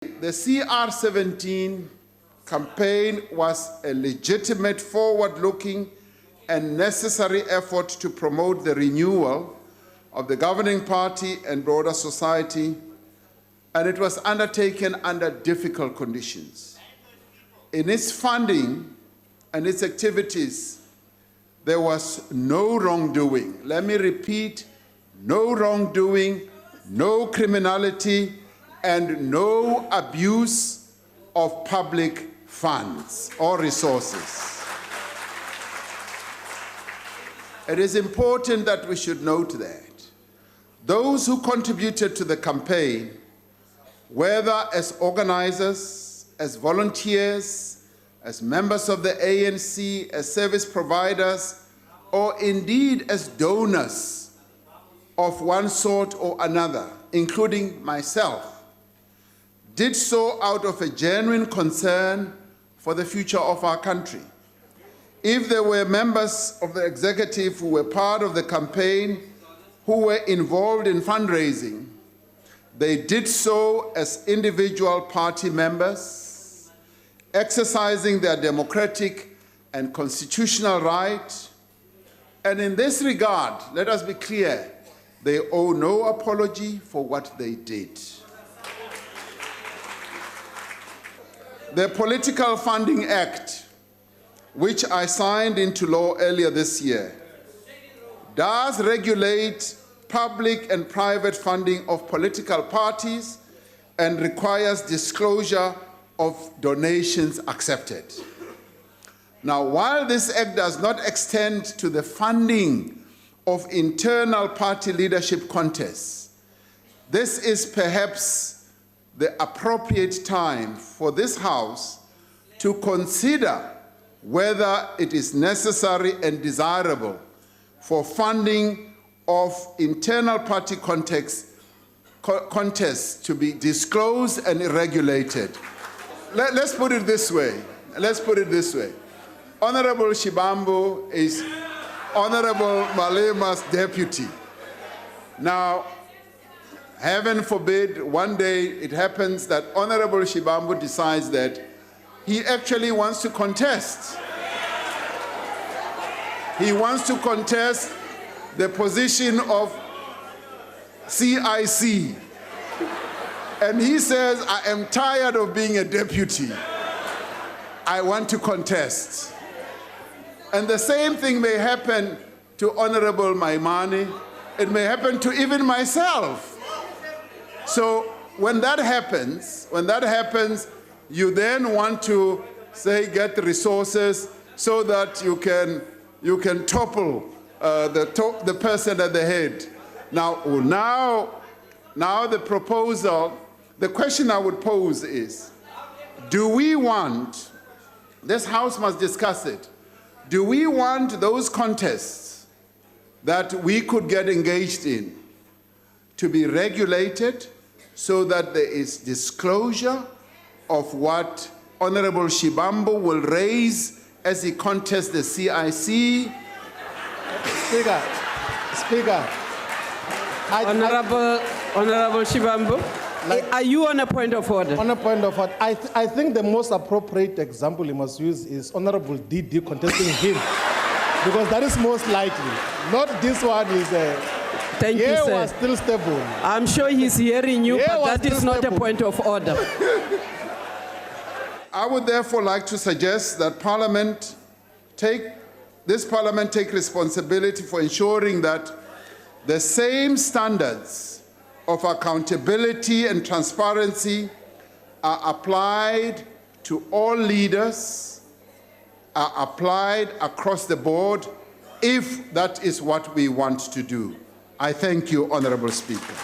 The CR17 campaign was a legitimate, forward-looking and necessary effort to promote the renewal of the governing party and broader society, and it was undertaken under difficult conditions. In its funding and its activities, there was no wrongdoing. Let me repeat, no wrongdoing, no criminality, and no abuse of public funds or resources. It is important that we should note that those who contributed to the campaign, whether as organizers, as volunteers, as members of the ANC, as service providers, or indeed as donors of one sort or another, including myself, did so out of a genuine concern for the future of our country. If there were members of the executive who were part of the campaign who were involved in fundraising, they did so as individual party members, exercising their democratic and constitutional right. And in this regard, let us be clear, they owe no apology for what they did. The Political Funding Act, which I signed into law earlier this year, does regulate public and private funding of political parties and requires disclosure of donations accepted. Now, while this act does not extend to the funding of internal party leadership contests, this is perhaps the appropriate time for this House to consider whether it is necessary and desirable for funding of internal party contests to be disclosed and regulated. Let's put it this way. Honorable Shibambu is Honorable Malema's deputy. Now, heaven forbid, one day it happens that Honorable Shibambu decides that he actually wants to contest. He wants to contest the position of CIC. And he says, I am tired of being a deputy. I want to contest. And the same thing may happen to Honorable Maimane. It may happen to even myself. So when that happens, you then want to say get the resources so that you can topple the person at the head. Now the proposal, the question I would pose is, do we want, this House must discuss it, do we want those contests that we could get engaged in to be regulated so that there is disclosure of what Honorable Shibambu will raise as he contests the CIC? Speaker. Honorable Shibambu, are you on a point of order? On a point of order, I think the most appropriate example he must use is Honorable DD contesting him, because that is most likely. Not this one is Thank you, sir. Was still stable. I'm sure he's hearing you, but that is not a point of order. I would therefore like to suggest that this Parliament take responsibility for ensuring that the same standards of accountability and transparency are applied to all leaders, are applied across the board, if that is what we want to do. I thank you, Honorable Speaker.